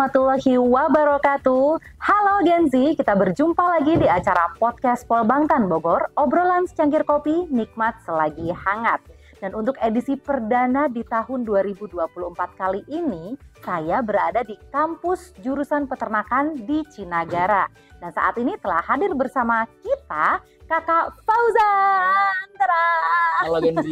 warahmatullahi wabarakatuh. Halo Gen Z, kita berjumpa lagi di acara podcast Polbangtan Bogor, obrolan secangkir kopi, nikmat selagi hangat. Dan untuk edisi perdana di tahun 2024 kali ini, saya berada di kampus jurusan peternakan di Cinagara. Dan saat ini telah hadir bersama kita Kakak Fauzan. Tada! Halo Gen Z.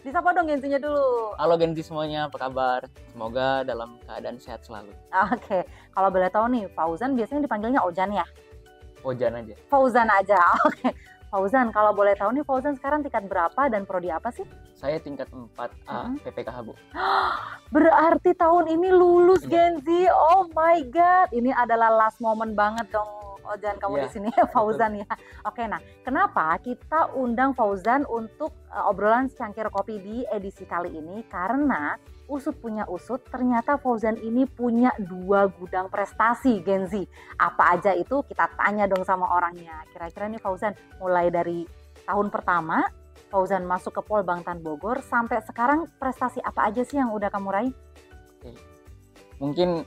Disapa dong Gen Z-nya dulu. Halo Gen Z semuanya, apa kabar? Semoga dalam keadaan sehat selalu. Oke, kalau boleh tahu nih, Fauzan biasanya dipanggilnya Ojan ya? Ojan aja. Fauzan aja, oke. Fauzan, kalau boleh tahu nih, Fauzan sekarang tingkat berapa dan prodi apa sih? Saya tingkat 4A PPKH, Bu. Berarti tahun ini lulus Iya. Gen Z. Oh my God, ini adalah last moment banget dong. Ojan kamu Iya, di sini Fauzan ya. Oke, nah kenapa kita undang Fauzan untuk obrolan secangkir kopi di edisi kali ini? Karena usut punya usut, ternyata Fauzan ini punya 2 gudang prestasi Gen Z. Apa aja itu? Kita tanya dong sama orangnya. Kira-kira nih Fauzan, mulai dari tahun pertama Fauzan masuk ke Polbangtan Bogor sampai sekarang prestasi apa aja sih yang udah kamu raih? Oke. Mungkin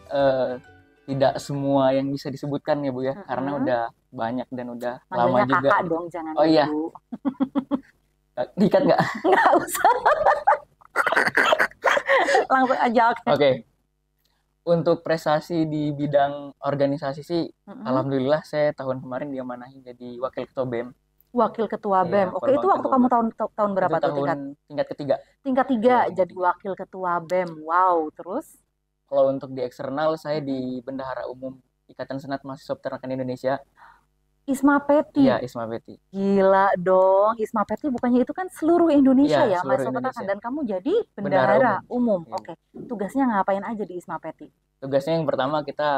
tidak semua yang bisa disebutkan ya Bu ya, karena udah banyak dan udah lama Manggilnya juga. kakak dong, jangan Oh iya. ibu. Diikat nggak? Nggak usah. Langsung aja, oke. Oke. Untuk prestasi di bidang organisasi sih, alhamdulillah saya tahun kemarin diamanahi jadi wakil ketua BEM. Wakil ketua Iya, BEM. Oke, itu Polbangtan waktu kamu Bogor. tahun berapa Itu tuh tingkat ketiga. tingkat 3 Iya, jadi wakil ketua BEM. Wow, terus Kalau untuk di eksternal, saya di Bendahara Umum Ikatan Senat Mahasiswa Peternakan Indonesia. Isma Peti. Iya, Isma Peti. Gila dong, Isma Peti bukannya itu kan seluruh Indonesia Iya, ya, seluruh mahasiswa peternakan, Indonesia. dan kamu jadi Bendahara bendahara umum. Umum. Iya. Oke, tugasnya ngapain aja di Isma Peti? Tugasnya yang pertama kita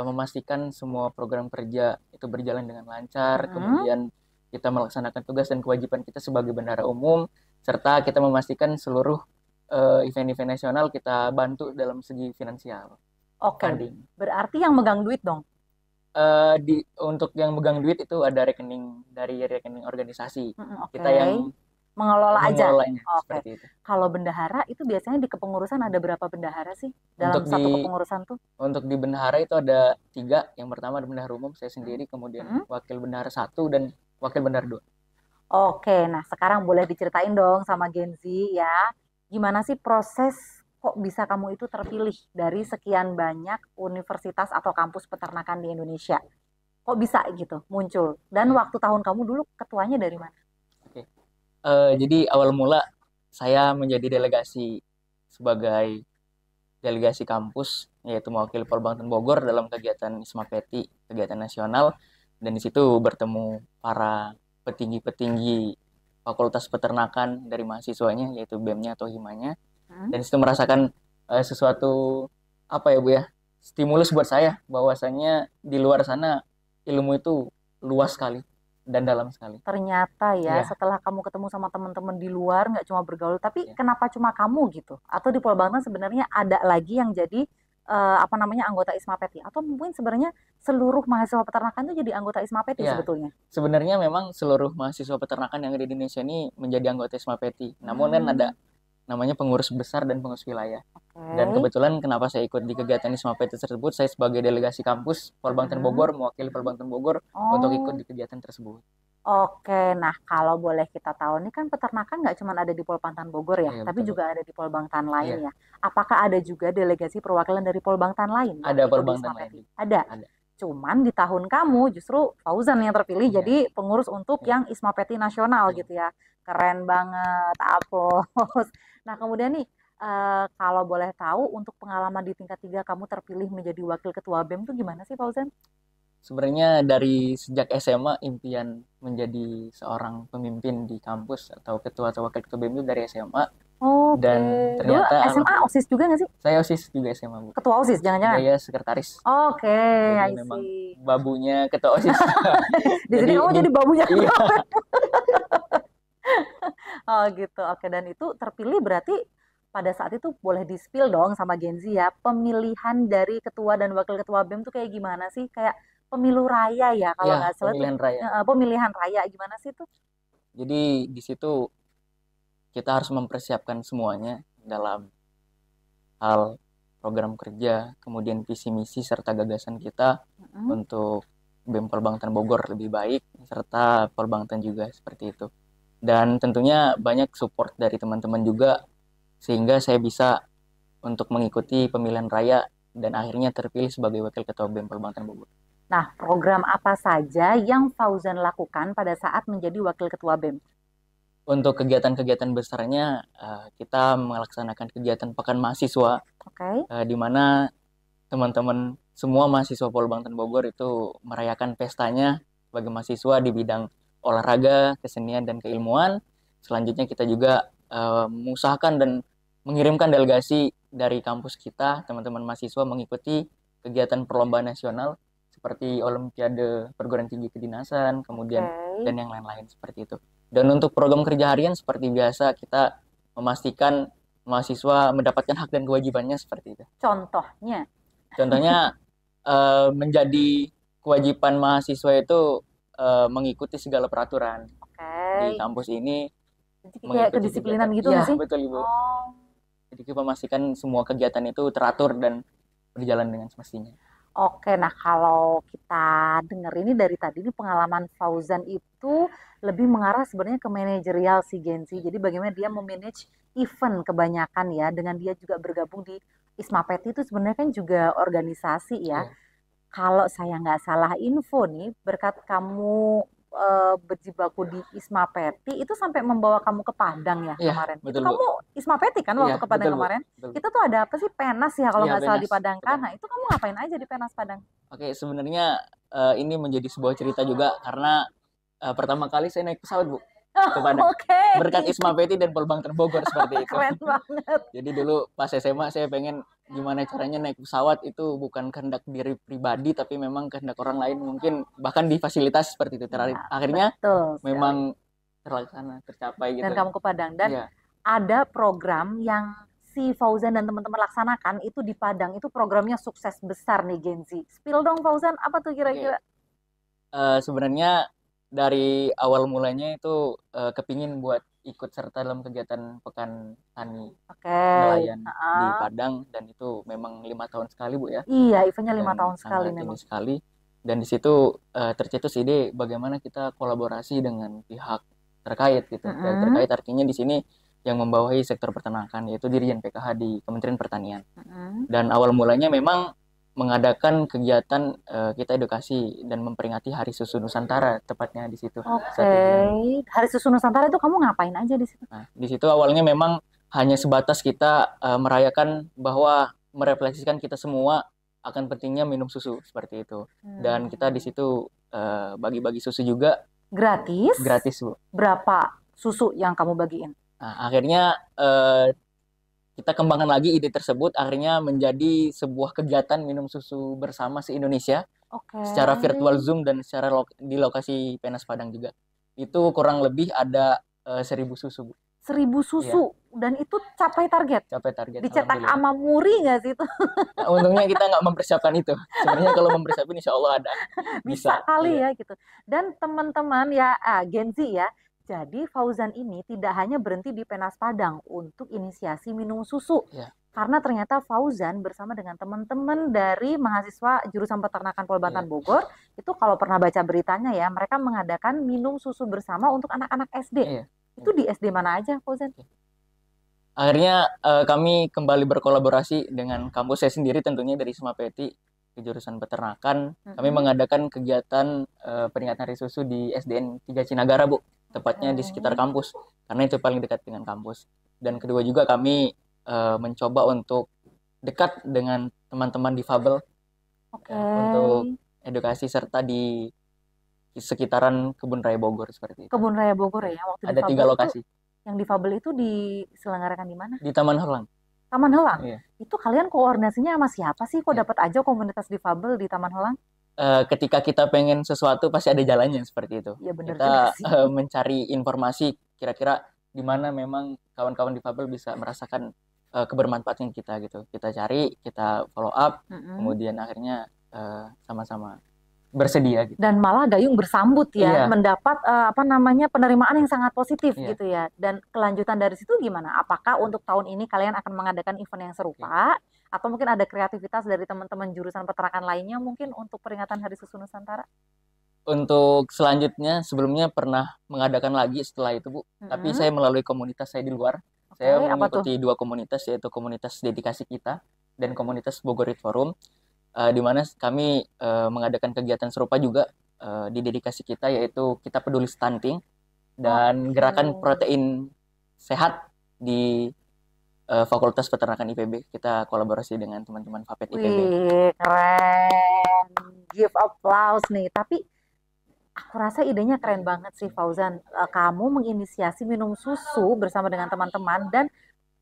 memastikan semua program kerja itu berjalan dengan lancar, kemudian kita melaksanakan tugas dan kewajiban kita sebagai bendahara umum, serta kita memastikan seluruh event-event nasional kita bantu dalam segi finansial. Oke, Funding. berarti yang megang duit dong? Untuk yang megang duit itu ada rekening dari rekening organisasi. Oke. Kita yang Mengelola aja. mengelolanya Oke. seperti itu. Kalau bendahara itu biasanya di kepengurusan ada berapa bendahara sih dalam Untuk satu di- kepengurusan tuh? Untuk di bendahara itu ada 3. Yang pertama ada bendahara umum saya sendiri, kemudian wakil bendahara 1 dan wakil bendahara 2. Oke, nah sekarang boleh diceritain dong sama Gen Z ya. Gimana sih proses kok bisa kamu itu terpilih dari sekian banyak universitas atau kampus peternakan di Indonesia? Kok bisa gitu muncul? Dan waktu tahun kamu dulu ketuanya dari mana? Jadi awal mula saya menjadi delegasi sebagai delegasi kampus, yaitu mewakili Polbangtan Bogor dalam kegiatan Isma Peti, kegiatan nasional, dan di situ bertemu para petinggi-petinggi Fakultas Peternakan dari mahasiswanya, yaitu BEM-nya atau himanya, dan di situ merasakan sesuatu apa ya Bu ya, stimulus buat saya bahwasannya di luar sana ilmu itu luas sekali dan dalam sekali. Ternyata ya, Iya. setelah kamu ketemu sama teman-teman di luar, nggak cuma bergaul, tapi Iya. kenapa cuma kamu gitu? Atau di Polbangtan sebenarnya ada lagi yang jadi anggota Isma Peti? Atau mungkin sebenarnya seluruh mahasiswa peternakan itu jadi anggota Isma Peti Iya. sebetulnya? Sebenarnya memang seluruh mahasiswa peternakan yang ada di Indonesia ini menjadi anggota Isma Peti. Namun kan ada namanya pengurus besar dan pengurus wilayah. Dan kebetulan kenapa saya ikut di kegiatan Isma Peti tersebut, saya sebagai delegasi kampus Polbangtan Bogor, mewakili Polbangtan Bogor untuk ikut di kegiatan tersebut. Oke, nah kalau boleh kita tahu nih kan peternakan nggak cuma ada di Polbangtan Bogor ya, Iya, tapi betul. juga ada di Polbangtan lain Iya. ya. Apakah ada juga delegasi perwakilan dari Polbangtan lain? yang Ada ikut di Polbangtan Isma lain. Peti? Ada. Ada. Cuman di tahun kamu justru Fauzan yang terpilih Iya. jadi pengurus untuk Iya. yang Isma Peti nasional Iya. gitu ya. Keren banget, aplaus. Nah kemudian nih kalau boleh tahu untuk pengalaman di tingkat 3 kamu terpilih menjadi wakil ketua BEM tuh gimana sih Fauzan? Sebenarnya dari sejak SMA impian menjadi seorang pemimpin di kampus atau ketua atau wakil ketua BEM itu dari SMA. Oke. Dan Dulu ternyata SMA OSIS juga nggak sih? saya OSIS juga SMA Bu. Ketua OSIS jangan-jangan? Saya sekretaris. Oke, Jadi I memang see. babunya ketua OSIS. Di sini kamu jadi babunya. Iya. Oh gitu. Oke, dan itu terpilih berarti pada saat itu boleh di-spill dong sama Gen Z ya. Pemilihan dari ketua dan wakil ketua BEM tuh kayak gimana sih? Kayak pemilu raya ya kalau Iya, nggak salah tuh. pemilihan raya. Pemilihan raya gimana sih tuh? Jadi di situ kita harus mempersiapkan semuanya dalam hal program kerja, kemudian visi misi serta gagasan kita untuk BEM Polbangtan Bogor lebih baik, serta Polbangtan juga seperti itu. Dan tentunya banyak support dari teman-teman juga, sehingga saya bisa untuk mengikuti pemilihan raya dan akhirnya terpilih sebagai Wakil Ketua BEM Polbangtan Bogor. Nah, program apa saja yang Fauzan lakukan pada saat menjadi Wakil Ketua BEM? Untuk kegiatan-kegiatan besarnya, kita melaksanakan kegiatan Pekan Mahasiswa, Oke. di mana teman-teman semua mahasiswa Polbangtan Bogor itu merayakan pestanya sebagai mahasiswa di bidang olahraga, kesenian, dan keilmuan. Selanjutnya kita juga mengusahakan dan mengirimkan delegasi dari kampus kita, teman-teman mahasiswa mengikuti kegiatan perlombaan nasional seperti Olimpiade Perguruan Tinggi Kedinasan, kemudian dan yang lain-lain seperti itu. Dan untuk program kerja harian seperti biasa kita memastikan mahasiswa mendapatkan hak dan kewajibannya seperti itu. Contohnya? Contohnya menjadi kewajiban mahasiswa itu mengikuti segala peraturan di kampus ini. Jadi kayak kedisiplinan gitu nggak sih? Iya, betul Ibu. Jadi kita memastikan semua kegiatan itu teratur dan berjalan dengan semestinya. Oke, nah kalau kita dengar ini dari tadi ini pengalaman Fauzan itu lebih mengarah sebenarnya ke manajerial si Genzi. Jadi bagaimana dia memanage event kebanyakan ya, dengan dia juga bergabung di Ismapeti itu sebenarnya kan juga organisasi ya. Kalau saya nggak salah info nih, berkat kamu berjibaku di Ismapeti itu sampai membawa kamu ke Padang ya kemarin. Betul, itu kamu Ismapeti kan waktu ke Padang betul, kemarin? Betul. Itu tuh ada apa sih, Penas ya kalau nggak salah di Padang kan? Betul. Nah itu kamu ngapain aja di Penas Padang? Oke, sebenarnya ini menjadi sebuah cerita juga karena pertama kali saya naik pesawat Bu ke Padang. Berkat Ismapeti dan Polbangtan Bogor seperti itu. Keren banget. Jadi dulu pas SMA saya pengen gimana caranya naik pesawat itu bukan kehendak diri pribadi tapi memang kehendak orang lain, mungkin bahkan difasilitasi seperti itu. Akhirnya memang terlaksana, tercapai gitu. Dan kamu ke Padang dan ada program yang si Fauzan dan teman-teman laksanakan itu di Padang, itu programnya sukses besar nih Genzi. Spill dong Fauzan, apa tuh kira-kira? Sebenarnya dari awal mulanya itu kepingin buat ikut serta dalam kegiatan Pekan Tani Nelayan di Padang, dan itu memang 5 tahun sekali Bu ya. Iya, eventnya 5 tahun sekali memang. Sekali. Dan di situ tercetus ide bagaimana kita kolaborasi dengan pihak terkait gitu. Pihak terkait artinya di sini yang membawahi sektor peternakan, yaitu Dirjen PKH di Kementerian Pertanian. Dan awal mulanya memang mengadakan kegiatan kita edukasi dan memperingati Hari Susu Nusantara tepatnya di situ. Hari Susu Nusantara itu kamu ngapain aja di situ? Nah, di situ awalnya memang hanya sebatas kita merayakan bahwa merefleksikan kita semua akan pentingnya minum susu seperti itu. Dan kita di situ bagi-bagi susu juga. Gratis? Gratis Bu. Berapa susu yang kamu bagiin? Nah, akhirnya kita kembangkan lagi ide tersebut, akhirnya menjadi sebuah kegiatan minum susu bersama se-Indonesia secara virtual Zoom dan secara di lokasi Penas Padang juga. Itu kurang lebih ada 1.000 susu Bu. 1.000 susu dan itu capai target. Dicetak sama Muri nggak sih itu? Nah, untungnya kita nggak mempersiapkan itu. Sebenarnya kalau mempersiapkan insya Allah ada. Bisa kali ya gitu. Dan teman-teman ya Genzi ya. Jadi Fauzan ini tidak hanya berhenti di Penas Padang untuk inisiasi minum susu. Karena ternyata Fauzan bersama dengan teman-teman dari mahasiswa jurusan peternakan Polbangtan Bogor, itu kalau pernah baca beritanya ya, mereka mengadakan minum susu bersama untuk anak-anak SD. Itu di SD mana aja Fauzan? Akhirnya kami kembali berkolaborasi dengan kampus saya sendiri tentunya dari Ismapeti ke jurusan peternakan. Kami mengadakan kegiatan peringatan Hari Susu di SDN 3 Cinagara Bu. Tepatnya di sekitar kampus, karena itu paling dekat dengan kampus. Dan kedua juga kami mencoba untuk dekat dengan teman-teman difabel untuk edukasi serta di sekitaran Kebun Raya Bogor seperti itu. Kebun Raya Bogor ya, waktu ada 3 lokasi. Yang difabel itu diselenggarakan di mana? Di Taman Helang. Taman Helang? Iya. Itu kalian koordinasinya sama siapa sih? Kok dapat aja komunitas difabel di Taman Helang? Ketika kita pengen sesuatu pasti ada jalannya seperti itu. Ya, bener kita mencari informasi kira-kira di mana memang kawan-kawan difabel bisa merasakan kebermanfaatan kita gitu. Kita cari, kita follow up, kemudian akhirnya sama-sama bersedia gitu. Dan malah Gayung bersambut ya, Iya, mendapat penerimaan yang sangat positif iya. gitu ya. Dan kelanjutan dari situ gimana? Apakah untuk tahun ini kalian akan mengadakan event yang Oke. serupa atau mungkin ada kreativitas dari teman-teman jurusan peternakan lainnya mungkin untuk peringatan Hari Susu Nusantara? Untuk selanjutnya, sebelumnya pernah mengadakan lagi setelah itu, Bu. Tapi Mm-mm. saya melalui komunitas saya di luar. Oke, Saya apa tuh? mengikuti dua komunitas, yaitu komunitas dedikasi kita dan komunitas Bogor Youth Forum, di mana kami mengadakan kegiatan serupa juga di dedikasi kita, yaitu kita peduli stunting dan Oke. gerakan protein sehat di Fakultas Peternakan IPB. Kita kolaborasi dengan teman-teman FAPET IPB. Wih, keren. Give applause nih. Tapi aku rasa idenya keren banget sih Fauzan. Kamu menginisiasi minum susu bersama dengan teman-teman dan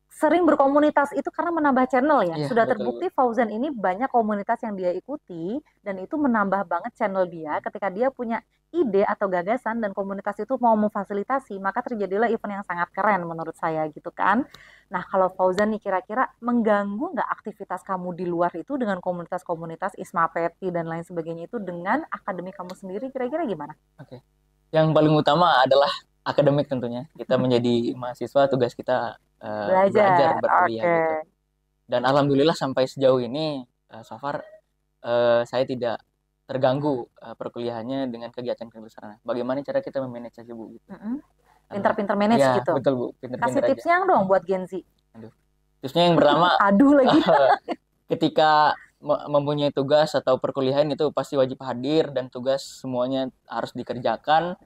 sering berkomunitas itu karena menambah channel ya. Iya, Sudah betul, Bu. terbukti Fauzan ini banyak komunitas yang dia ikuti dan itu menambah banget channel dia ketika dia punya ide atau gagasan dan komunitas itu mau memfasilitasi, maka terjadilah event yang sangat keren menurut saya gitu kan. Nah, kalau Fauzan nih kira-kira mengganggu nggak aktivitas kamu di luar itu dengan komunitas-komunitas Isma Peti dan lain sebagainya itu dengan akademi kamu sendiri kira-kira gimana? Oke. Yang paling utama adalah akademik tentunya. Kita menjadi mahasiswa, tugas kita belajar, Belajar. berkuliah Oke. gitu. Dan alhamdulillah sampai sejauh ini, so far saya tidak terganggu perkuliahannya dengan kegiatan kebencanaan. Bagaimana cara kita memanage aja, Bu? Gitu. Mm-mm. Karena, Pinter-pinter manage ya gitu. betul, Bu, Kasih pinter-pinter aja. tipsnya dong buat Gen Z. Aduh. Tipsnya yang pertama, Aduh lagi. ketika mempunyai tugas atau perkuliahan itu pasti wajib hadir dan tugas semuanya harus dikerjakan.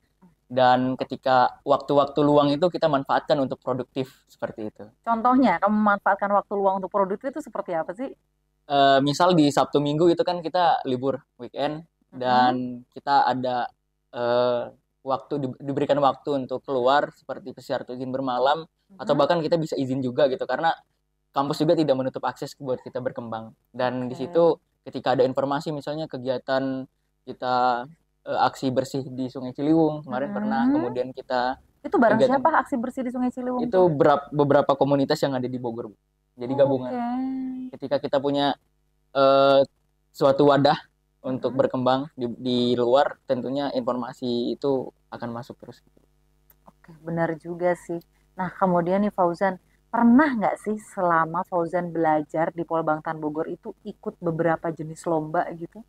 Dan ketika waktu-waktu luang itu kita manfaatkan untuk produktif seperti itu. Contohnya, kamu memanfaatkan waktu luang untuk produktif itu seperti apa sih? Misal di Sabtu Minggu itu kan kita libur weekend Mm-mm. dan kita ada eh, diberikan waktu untuk keluar seperti pesiar atau izin bermalam atau Mhm. bahkan kita bisa izin juga gitu karena kampus juga tidak menutup akses buat kita berkembang. Dan di Oke. situ ketika ada informasi misalnya kegiatan kita aksi bersih di Sungai Ciliwung kemarin pernah, Mm-mm. kemudian kita Itu bareng kegiatan siapa aksi bersih di Sungai Ciliwung itu tuh? beberapa komunitas yang ada di Bogor, Bu. Jadi gabungan. Oke. Ketika kita punya eh, suatu wadah untuk Mm-mm. berkembang di luar, tentunya informasi itu akan masuk terus. Oke, benar juga sih. Nah, kemudian nih Fauzan, pernah nggak sih selama Fauzan belajar di Polbangtan Bogor itu ikut beberapa jenis lomba gitu?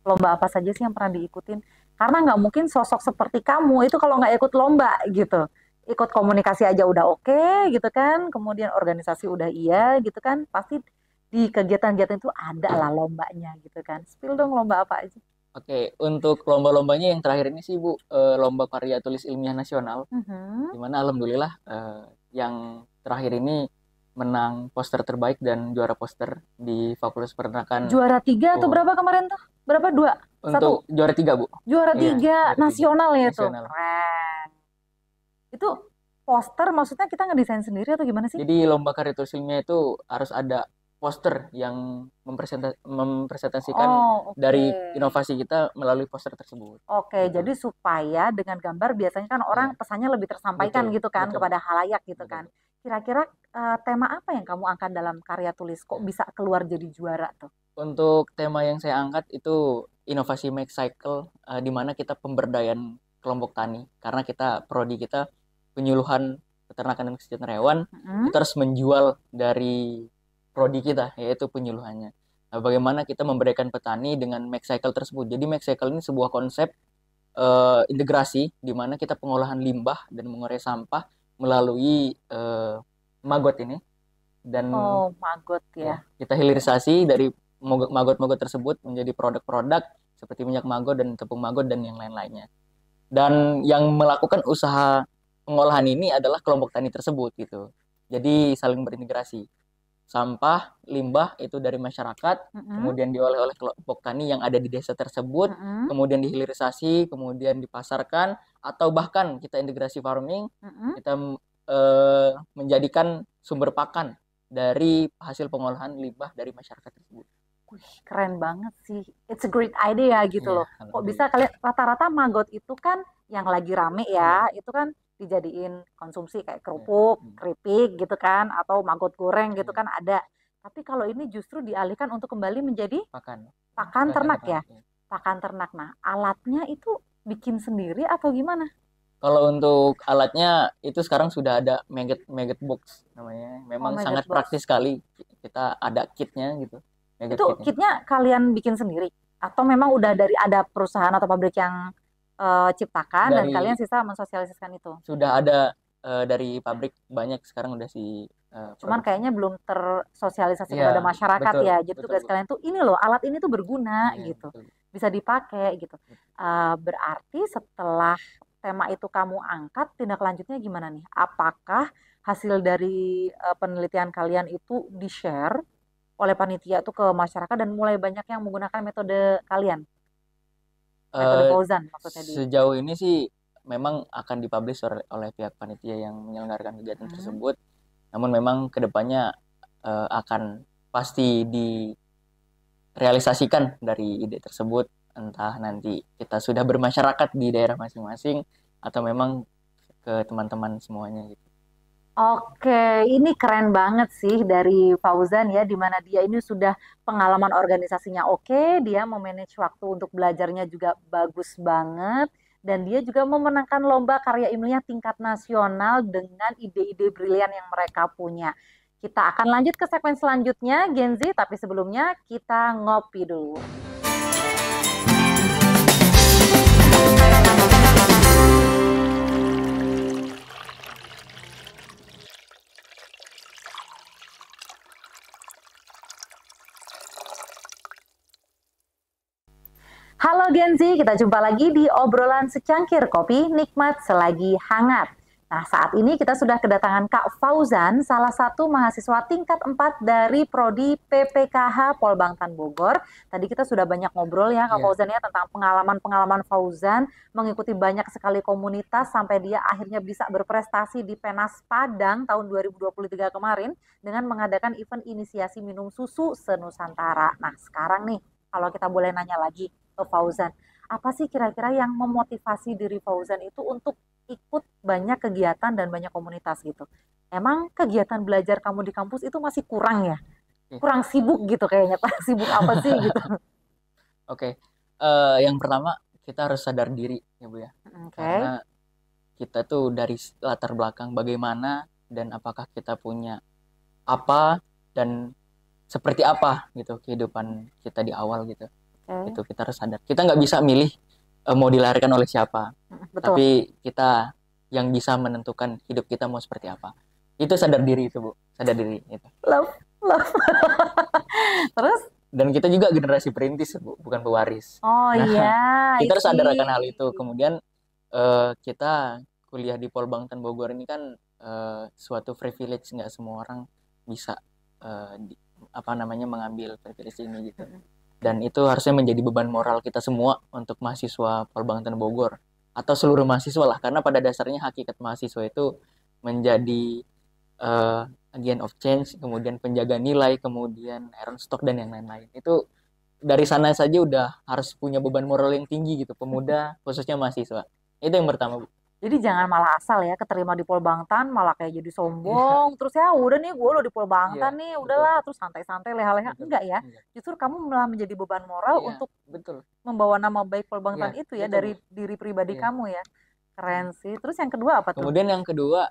Lomba apa saja sih yang pernah diikutin? Karena nggak mungkin sosok seperti kamu itu kalau nggak ikut lomba gitu. Ikut komunikasi aja udah oke gitu kan, kemudian organisasi udah iya gitu kan, pasti di kegiatan-kegiatan itu ada lah lombanya gitu kan. Spill dong lomba apa aja. Oke, untuk lomba-lombanya yang terakhir ini sih Bu, lomba karya tulis ilmiah nasional, Mhm. di mana alhamdulillah yang terakhir ini menang poster terbaik dan juara poster di Fakultas Peternakan. Juara tiga atau Bogor. berapa kemarin tuh? Berapa? Dua? Satu? Untuk juara tiga, Bu. Juara Iya, tiga juara tiga nasional ya itu. nasional. Keren. Itu poster maksudnya kita ngedesain sendiri atau gimana sih? Jadi lomba karya tulis ilmiah itu harus ada poster yang mempresentasikan Oh, oke. dari inovasi kita melalui poster tersebut. Oke, Gitu. jadi supaya dengan gambar biasanya kan orang Iya, pesannya lebih tersampaikan betul, gitu kan betul, kepada halayak gitu betul. kan. Kira-kira tema apa yang kamu angkat dalam karya tulis? Kok Ya. bisa keluar jadi juara tuh? Untuk tema yang saya angkat itu inovasi make cycle, di mana kita pemberdayaan kelompok tani karena kita prodi kita penyuluhan peternakan dan kesejahteraan hewan, Mm-mm. kita harus menjual dari prodi kita yaitu penyuluhannya. Nah, bagaimana kita memberdayakan petani dengan make cycle tersebut. Jadi make cycle ini sebuah konsep integrasi di mana kita pengolahan limbah dan mengurai sampah melalui magot ini dan Oh, maggot ya, ya. kita hilirisasi dari maggot-maggot tersebut menjadi produk-produk seperti minyak maggot dan tepung maggot dan yang lain-lainnya. Dan yang melakukan usaha pengolahan ini adalah kelompok tani tersebut gitu. Jadi saling berintegrasi. Sampah, limbah itu dari masyarakat, Mm-mm. kemudian diolah oleh kelompok tani yang ada di desa tersebut, Mm-mm. kemudian dihilirisasi, kemudian dipasarkan, atau bahkan kita integrasi farming, Mm-mm. kita menjadikan sumber pakan dari hasil pengolahan limbah dari masyarakat tersebut. Wih, keren banget sih. It's a great idea gitu Iya, loh. Kok bisa alhamdulillah. kalian rata-rata maggot itu kan yang lagi rame Iya, ya, itu kan dijadiin konsumsi kayak iya, kerupuk, keripik gitu kan, atau maggot goreng gitu iya. kan ada. Tapi kalau ini justru dialihkan untuk kembali menjadi Pakan, pakan pakan ternak ya. ternak. Iya. pakan ternak. Nah, alatnya itu bikin sendiri atau gimana? Kalau untuk alatnya itu sekarang sudah ada maggot maggot box namanya. Oh, Memang Maggot sangat Box. praktis sekali. Kita ada kitnya gitu, maggot Itu kitnya. kitnya kalian bikin sendiri? Atau memang udah dari ada perusahaan atau pabrik yang ciptakan dan Dari kalian sisa mensosialisasikan itu? sudah ada dari pabrik banyak sekarang udah si Cuman produksi. kayaknya belum tersosialisasi Iya, kepada masyarakat betul, ya. Jadi betul, tugas Bu. kalian tuh ini loh, alat ini tuh berguna Iya, gitu. betul. Bisa dipakai gitu. Berarti setelah tema itu kamu angkat, tindak lanjutnya gimana nih? Apakah hasil dari penelitian kalian itu di-share oleh panitia tuh ke masyarakat dan mulai banyak yang menggunakan metode kalian, metode Eh, Fauzan maksudnya di. Sejauh ini sih memang akan dipublish oleh pihak panitia yang menyelenggarakan kegiatan Hmm. tersebut. Namun memang kedepannya akan pasti direalisasikan dari ide tersebut. Entah nanti kita sudah bermasyarakat di daerah masing-masing atau memang ke teman-teman semuanya gitu. Oke, ini keren banget sih dari Fauzan ya, di mana dia ini sudah pengalaman organisasinya oke, dia memanage waktu untuk belajarnya juga bagus banget, dan dia juga memenangkan lomba karya ilmiah tingkat nasional dengan ide-ide brilian yang mereka punya. Kita akan lanjut ke segmen selanjutnya, Gen Z, tapi sebelumnya kita ngopi dulu. Halo Gen Z, kita jumpa lagi di obrolan secangkir kopi nikmat selagi hangat. Nah, saat ini kita sudah kedatangan Kak Fauzan, salah satu mahasiswa tingkat 4 dari Prodi PPKH Polbangtan Bogor. Tadi kita sudah banyak ngobrol ya Kak Iya, Fauzan ya tentang pengalaman-pengalaman Fauzan mengikuti banyak sekali komunitas sampai dia akhirnya bisa berprestasi di Penas Padang tahun 2023 kemarin dengan mengadakan event inisiasi minum susu senusantara. Nah, sekarang nih kalau kita boleh nanya lagi ke Fauzan. Apa sih kira-kira yang memotivasi diri Fauzan itu untuk ikut banyak kegiatan dan banyak komunitas gitu? Emang kegiatan belajar kamu di kampus itu masih kurang ya? oke. Kurang sibuk gitu kayaknya, Pak. Sibuk apa sih gitu? Oke. Yang pertama kita harus sadar diri ya Bu ya. Oke. Karena kita tuh dari latar belakang bagaimana dan apakah kita punya apa dan seperti apa gitu kehidupan kita di awal gitu. Oke. Itu kita harus sadar. Kita nggak bisa milih mau dilahirkan oleh siapa, Betul. tapi kita yang bisa menentukan hidup kita mau seperti apa. Itu sadar diri itu Bu, sadar diri itu. Love, love. Terus? Dan kita juga generasi perintis Bu, bukan pewaris. Oh Nah, iya, kita harus isi. sadar akan hal itu. Kemudian kita kuliah di Polbangtan Bogor ini kan suatu privilege, nggak semua orang bisa apa namanya mengambil privilege ini gitu. Dan itu harusnya menjadi beban moral kita semua untuk mahasiswa Polbangtan Bogor atau seluruh mahasiswa lah, karena pada dasarnya hakikat mahasiswa itu menjadi agent of change, kemudian penjaga nilai, kemudian iron stock dan yang lain-lain. Itu dari sana saja udah harus punya beban moral yang tinggi gitu, pemuda khususnya mahasiswa. Itu yang pertama, Bu. Jadi jangan malah asal ya keterima di Polbangtan malah kayak jadi Iya, sombong terus ya udah nih gue lo di iya, Polbangtan nih betul, udahlah terus santai-santai leha-leha betul, enggak ya, iya, justru kamu malah menjadi beban moral iya, untuk betul, membawa nama baik iya, Polbangtan itu ya betul, Bu. dari diri pribadi Iya. kamu ya, keren sih. Terus yang kedua apa tuh? Kemudian yang kedua,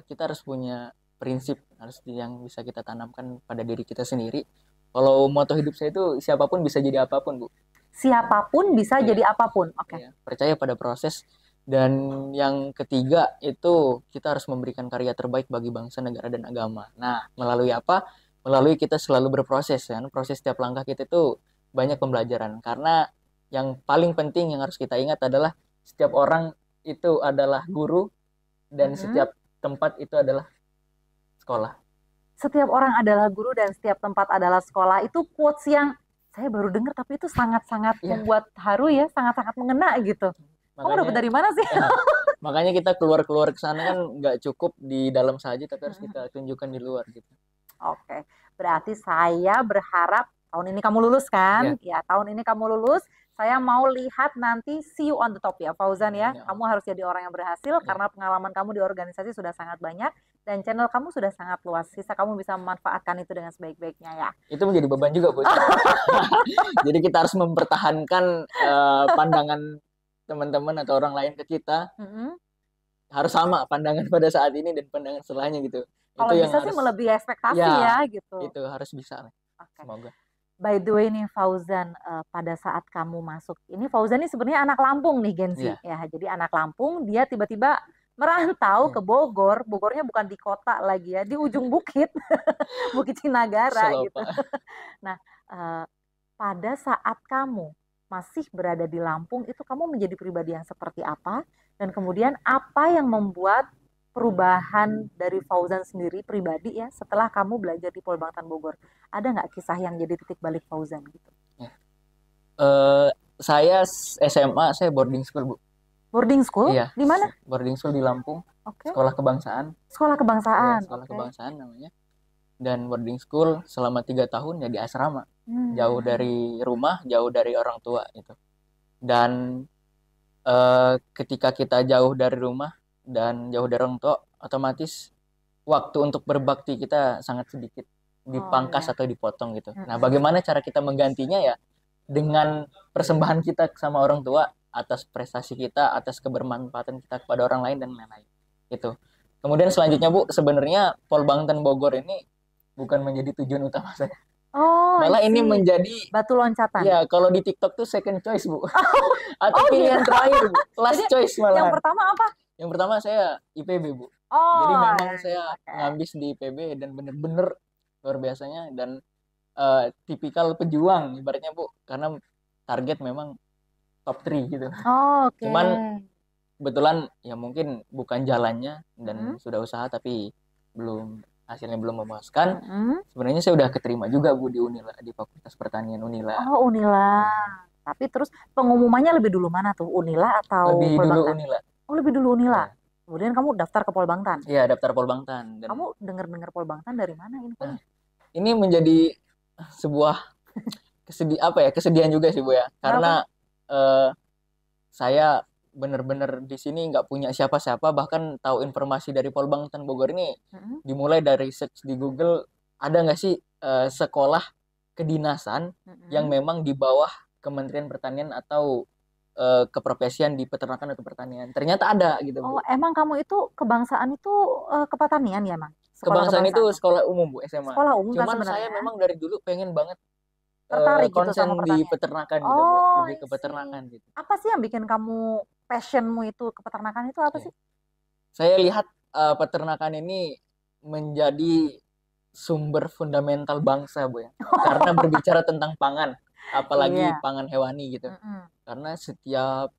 kita harus punya prinsip, harus yang bisa kita tanamkan pada diri kita sendiri. Kalau moto hidup saya itu siapapun bisa jadi apapun, Bu. Siapapun bisa Iya, jadi apapun, oke. iya. Percaya pada proses. Dan yang ketiga itu kita harus memberikan karya terbaik bagi bangsa, negara, dan agama. Nah, melalui apa? Melalui kita selalu berproses kan. Proses setiap langkah kita itu banyak pembelajaran. Karena yang paling penting yang harus kita ingat adalah setiap orang itu adalah guru dan Mm-mm. setiap tempat itu adalah sekolah. Setiap orang adalah guru dan setiap tempat adalah sekolah, itu quotes yang saya baru dengar tapi itu sangat-sangat Iya, membuat haru ya, sangat-sangat mengena gitu. Kamu makanya dapat dari mana sih? makanya kita keluar-keluar ke sana kan nggak cukup di dalam saja, tapi harus kita tunjukkan di luar gitu. Oke, berarti saya berharap tahun ini kamu lulus kan? Ya, tahun ini kamu lulus. Saya mau lihat nanti see you on the top ya, Fauzan ya. Ya. Kamu harus jadi orang yang berhasil karena pengalaman kamu di organisasi sudah sangat banyak dan channel kamu sudah sangat luas. Sisa kamu bisa memanfaatkan itu dengan sebaik-baiknya ya. Itu menjadi beban juga, Bu. Jadi kita harus mempertahankan pandangan teman-teman atau orang lain ke kita. Harus sama pandangan pada saat ini dan pandangan setelahnya gitu. Kalau itu bisa yang sih harus, melebihi ekspektasi ya gitu. Itu harus bisa. Okay. Semoga. By the way nih Fauzan, pada saat kamu masuk, ini Fauzan ini sebenarnya anak Lampung nih Gensi. Ya, jadi anak Lampung, dia tiba-tiba merantau ke Bogor. Bogornya bukan di kota lagi ya, di ujung bukit, Bukit Cinagara gitu. Nah, pada saat kamu masih berada di Lampung, itu kamu menjadi pribadi yang seperti apa? Dan kemudian apa yang membuat perubahan dari Fauzan sendiri pribadi ya setelah kamu belajar di Polbangtan Bogor? Ada nggak kisah yang jadi titik balik Fauzan gitu? Saya SMA, saya boarding school, Bu. Boarding school? Iya. Di mana? Boarding school di Lampung. Okay. Sekolah kebangsaan. Sekolah kebangsaan. Ya, sekolah kebangsaan namanya. Dan boarding school selama 3 tahun ya di asrama. Jauh dari rumah, jauh dari orang tua itu. Dan ketika kita jauh dari rumah dan jauh dari orang tua, otomatis waktu untuk berbakti kita sangat sedikit, dipangkas atau dipotong gitu. Nah, bagaimana cara kita menggantinya ya dengan persembahan kita sama orang tua atas prestasi kita, atas kebermanfaatan kita kepada orang lain dan lain-lain. Gitu. Kemudian selanjutnya, Bu, sebenarnya Polbangtan Bogor ini bukan menjadi tujuan utama saya. Malah ini menjadi batu loncatan. Ya, kalau di TikTok tuh second choice, Bu. Atau pilihan terakhir, Bu. Last choice malah. Yang pertama apa? Yang pertama saya IPB, Bu. Jadi memang saya ngambis di IPB dan bener-bener luar biasanya dan tipikal pejuang ibaratnya, Bu. Karena target memang top 3 gitu. Cuman kebetulan ya mungkin bukan jalannya dan sudah usaha tapi hasilnya belum memuaskan. Sebenarnya saya udah keterima juga, Bu, di Unila, di Fakultas Pertanian Unila. Unila. Tapi terus pengumumannya lebih dulu mana tuh? Unila atau Lebih Polbangtan? dulu Unila. Lebih dulu Unila. Kemudian kamu daftar ke Polbangtan? Iya, daftar Polbangtan. Dan kamu dengar Polbangtan dari mana infonya? Ini menjadi sebuah kesedihan juga sih, Bu ya. Karena saya benar-benar di sini nggak punya siapa-siapa, bahkan tahu informasi dari Polbangtan Bogor ini dimulai dari search di Google, ada nggak sih sekolah kedinasan yang memang di bawah Kementerian Pertanian atau keprofesian di peternakan atau pertanian. Ternyata ada gitu, Bu. Emang kamu itu kebangsaan itu kepertanian ya, Mang? Kebangsaan itu sekolah umum, Bu, SMA. Sekolah umum. Cuman saya memang dari dulu pengen banget tertarik konsen gitu di peternakan gitu, Bu. Lebih ke peternakan gitu. Apa sih yang bikin kamu passionmu itu ke peternakan itu apa sih? Saya lihat peternakan ini menjadi sumber fundamental bangsa, Bu ya. Karena berbicara tentang pangan, apalagi pangan hewani gitu. Karena setiap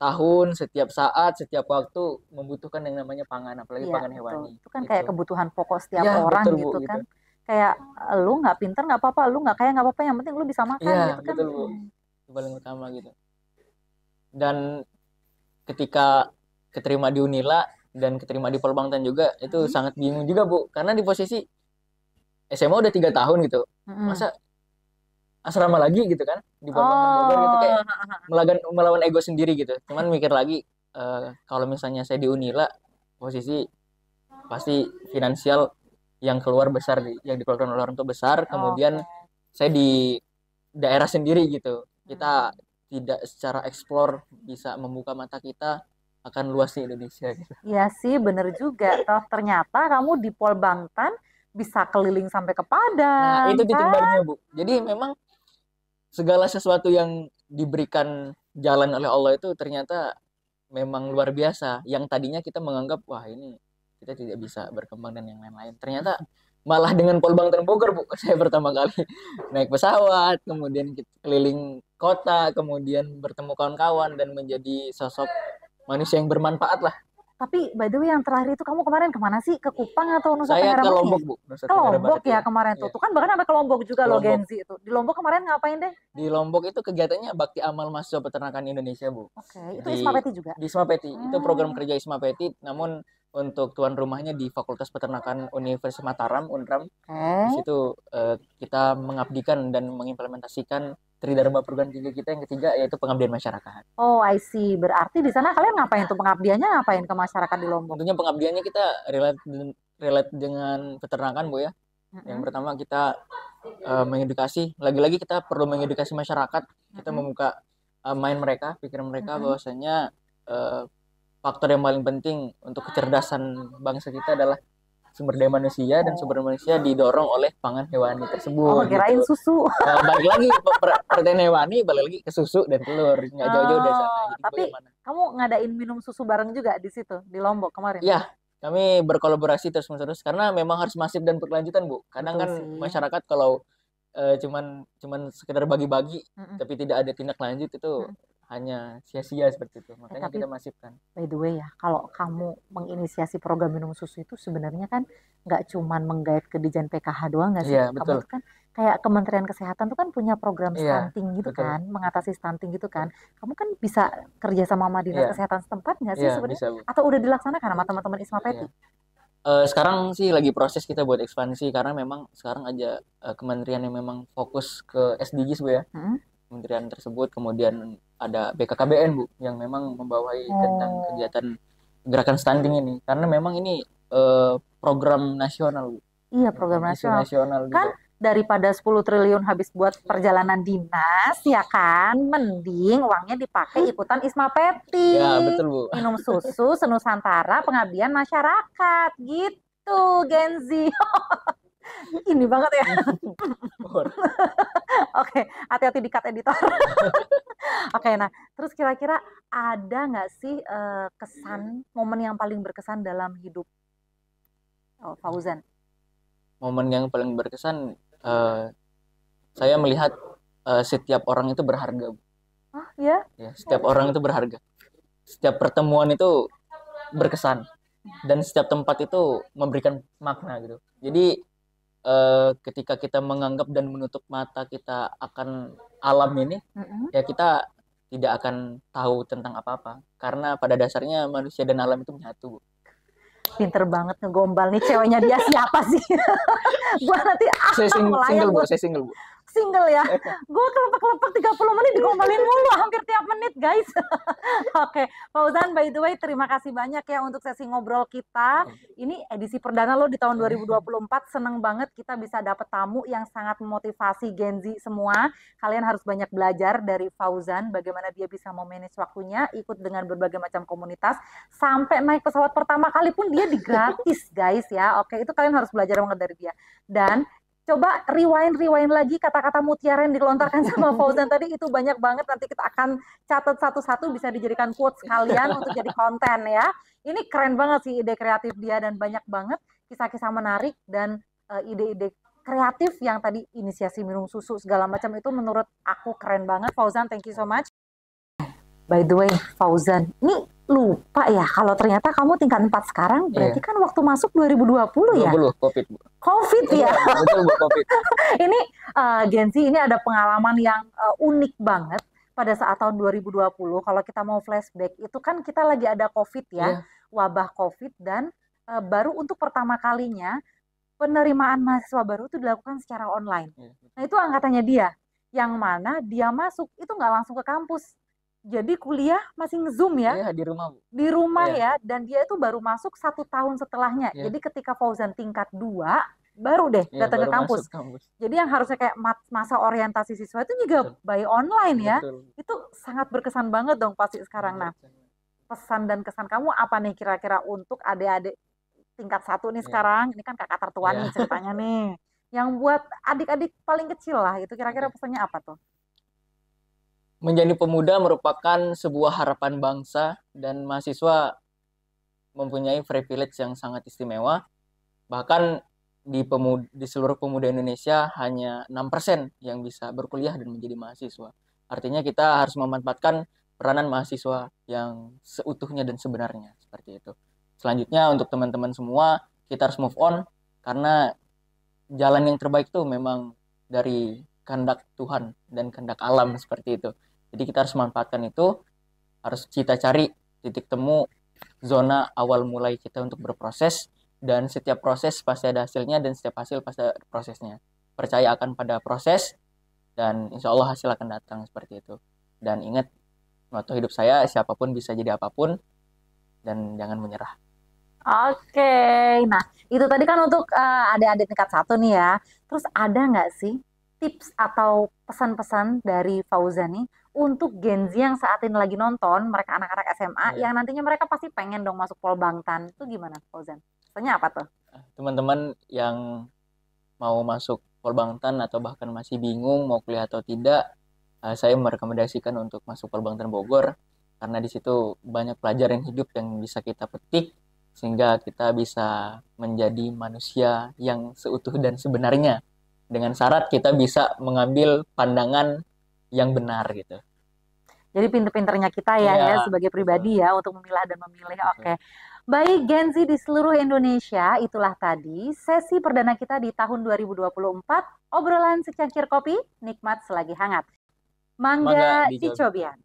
tahun, setiap saat, setiap waktu membutuhkan yang namanya pangan, apalagi pangan hewani. Itu kan kayak kebutuhan pokok setiap orang gitu kan. Kayak lu nggak pinter nggak apa-apa, lu nggak kaya nggak apa-apa, yang penting lu bisa makan gitu kan. Betul, Bu. Itu paling utama gitu. Dan ketika keterima di Unila dan keterima di Polbangtan juga, itu sangat bingung juga, Bu. Karena di posisi SMA udah 3 tahun gitu. Masa asrama lagi gitu kan di Polbangtan Bogor gitu, kayak melawan ego sendiri gitu. Cuman mikir lagi, kalau misalnya saya di Unila, posisi pasti finansial yang keluar besar, yang dikeluarkan oleh orang tua besar. Kemudian saya di daerah sendiri gitu, kita tidak secara eksplor bisa membuka mata kita akan luasnya Indonesia gitu. Iya sih, bener juga. Ternyata kamu di Polbangtan bisa keliling sampai ke Padang. Nah, itu titik baliknya, Bu. Jadi memang segala sesuatu yang diberikan jalan oleh Allah itu ternyata memang luar biasa. Yang tadinya kita menganggap, wah ini kita tidak bisa berkembang dan yang lain-lain. Ternyata malah dengan Polbangtan Bogor, Bu, saya pertama kali naik pesawat, kemudian keliling kota, kemudian bertemu kawan-kawan dan menjadi sosok manusia yang bermanfaat lah. Tapi by the way yang terakhir itu kamu kemarin kemana sih? Ke Kupang atau Nusa Tenggara Barat? Saya ke Lombok, Bu. Ke Lombok ya kemarin tuh. Tuh kan bahkan sampai ke Lombok juga loh, Genzi itu. Di Lombok kemarin ngapain deh? Di Lombok itu kegiatannya Bakti Amal Mahasiswa Peternakan Indonesia, Bu. Itu ISMA Peti juga? Di ISMA Peti. Itu program kerja ISMA Peti, namun untuk tuan rumahnya di Fakultas Peternakan Universitas Mataram, Unram. Di Oke. situ kita mengabdikan dan mengimplementasikan Tridharma Perguruan Tinggi kita yang ketiga, yaitu pengabdian masyarakat. Oh, I see. Berarti di sana kalian ngapain tuh pengabdiannya ngapain ke masyarakat di Lombok? Tentunya pengabdiannya kita relate dengan peternakan, Bu ya. Yang Mm-mm. pertama kita mengedukasi, lagi-lagi kita perlu mengedukasi masyarakat, kita Mm-mm. membuka mind mereka, pikiran mereka Mm-mm. bahwasanya faktor yang paling penting untuk kecerdasan bangsa kita adalah sumber daya manusia, dan sumber daya manusia didorong oleh pangan hewani Oh, tersebut kirain gitu. susu. Balik lagi protein hewani, balik lagi ke susu dan telur, nggak jauh-jauh dari sana. Oh, Jadi tapi bagaimana? kamu ngadain minum susu bareng juga di situ, di Lombok kemarin? Ya, kami berkolaborasi terus-menerus karena memang harus masif dan berkelanjutan, Bu. Kadang Betul kan sih. masyarakat kalau cuman cuman sekedar bagi-bagi Mm-mm. tapi tidak ada tindak lanjut, itu Mm-mm. hanya sia-sia seperti itu. Makanya Tapi kita masifkan. by the way ya, kalau kamu menginisiasi program minum susu itu sebenarnya kan nggak cuman menggait ke Dijen PKH doang nggak sih? Iya, Kamu betul. tuh kan kayak Kementerian Kesehatan tuh kan punya program Iya, stunting gitu betul. kan, mengatasi stunting gitu kan. Betul. Kamu kan bisa kerja sama Dinas Iya, Kesehatan setempat nggak sih iya sebenarnya? bisa, Bu. Atau udah dilaksanakan sama teman-teman Isma Iya. Peti? Sekarang sih lagi proses kita buat ekspansi karena memang sekarang aja kementerian yang memang fokus ke SDGs, Bu ya. Hmm? Kementerian tersebut, kemudian ada BKKBN, Bu, yang memang membawahi tentang Oh, kegiatan gerakan stunting ini, karena memang ini program nasional, Bu. iya program Merupakan isu nasional. nasional Kan juga. daripada 10 triliun habis buat perjalanan dinas, ya kan? Mending uangnya dipakai ikutan Isma Peti. Ya, betul, Bu. Minum susu senusantara pengabdian masyarakat. Gitu, Gen Z. Ini banget ya. Oke, hati-hati di cut editor. Oke, nah terus kira-kira ada nggak sih kesan, momen yang paling berkesan dalam hidup Fauzan? Momen yang paling berkesan, saya melihat setiap orang itu berharga, Bu. Oh ya? Ya, setiap orang itu berharga. Setiap pertemuan itu berkesan, dan setiap tempat itu memberikan makna gitu. Jadi ketika kita menganggap dan menutup mata kita akan alam ini, Mm-mm. ya kita tidak akan tahu tentang apa-apa, karena pada dasarnya manusia dan alam itu menyatu, Bu. Pinter banget ngegombal nih, ceweknya dia siapa sih? Gua nanti Saya melayang single, Bu, gua saya single, Bu. single ya. Gue kelepek-kelepek 30 menit digombalin mulu hampir tiap menit, guys. Oke, Fauzan, by the way, terima kasih banyak ya untuk sesi ngobrol kita. Ini edisi perdana lo di tahun 2024. Seneng banget kita bisa dapet tamu yang sangat memotivasi Gen Z semua. Kalian harus banyak belajar dari Fauzan, bagaimana dia bisa memanage waktunya, ikut dengan berbagai macam komunitas, sampai naik pesawat pertama kali pun dia digratis, guys ya. Oke, itu kalian harus belajar banget dari dia. Dan coba rewind lagi kata-kata mutiara yang dilontarkan sama Fauzan tadi, itu banyak banget. Nanti kita akan catat satu-satu, bisa dijadikan quotes kalian untuk jadi konten ya. Ini keren banget sih ide kreatif dia, dan banyak banget kisah-kisah menarik dan ide-ide kreatif yang tadi inisiasi minum susu segala macam, itu menurut aku keren banget. Fauzan, thank you so much. By the way, Fauzan, ini lupa ya kalau ternyata kamu tingkat 4 sekarang, berarti kan waktu masuk 2020 ya? 20 COVID, Bu. COVID ya? Betul, Bu, COVID. Ini Gen Z ini ada pengalaman yang unik banget pada saat tahun 2020. Kalau kita mau flashback, itu kan kita lagi ada COVID ya, wabah COVID, dan baru untuk pertama kalinya penerimaan mahasiswa baru itu dilakukan secara online. Nah itu angkatannya dia, yang mana dia masuk itu nggak langsung ke kampus. Jadi kuliah masih nge-zoom ya, Iya, di rumah, Bu. di rumah ya, dan dia itu baru masuk 1 tahun setelahnya. Jadi ketika Fauzan tingkat 2, baru deh datang ke kampus. Jadi yang harusnya kayak masa orientasi siswa itu juga by online ya. Itu sangat berkesan banget dong pasti sekarang. Nah, pesan dan kesan kamu apa nih kira-kira untuk adik-adik tingkat 1 nih sekarang? Ini kan kakak tertua nih ceritanya nih. Yang buat adik-adik paling kecil lah, itu kira-kira pesannya apa tuh? Menjadi pemuda merupakan sebuah harapan bangsa, dan mahasiswa mempunyai privilege yang sangat istimewa. Bahkan di seluruh pemuda Indonesia hanya 6% yang bisa berkuliah dan menjadi mahasiswa. Artinya kita harus memanfaatkan peranan mahasiswa yang seutuhnya dan sebenarnya, seperti itu. Selanjutnya untuk teman-teman semua, kita harus move on, karena jalan yang terbaik itu memang dari kehendak Tuhan dan kehendak alam, seperti itu. Jadi kita harus memanfaatkan itu, harus kita cari titik temu zona awal mulai kita untuk berproses, dan setiap proses pasti ada hasilnya dan setiap hasil pasti ada prosesnya. Percaya akan pada proses dan insya Allah hasil akan datang seperti itu. Dan ingat, moto hidup saya, siapapun bisa jadi apapun dan jangan menyerah. Oke, nah itu tadi kan untuk adik-adik tingkat 1 nih ya. Terus ada nggak sih tips atau pesan-pesan dari Fauzan nih untuk Gen Z yang saat ini lagi nonton, mereka anak-anak SMA Iya. yang nantinya mereka pasti pengen dong masuk Polbangtan. Itu gimana Fauzan? Pesannya apa tuh? Teman-teman yang mau masuk Polbangtan atau bahkan masih bingung mau kuliah atau tidak, saya merekomendasikan untuk masuk Polbangtan Bogor karena di situ banyak pelajaran hidup yang bisa kita petik sehingga kita bisa menjadi manusia yang seutuh dan sebenarnya, dengan syarat kita bisa mengambil pandangan yang benar gitu. Jadi pinter-pinternya kita ya, Iya, ya sebagai betul, pribadi ya untuk memilah dan memilih. betul. Oke. Baik Gen Z di seluruh Indonesia, itulah tadi sesi perdana kita di tahun 2024. Obrolan secangkir kopi, nikmat selagi hangat. Mangga Mangga dicoba. dicobian.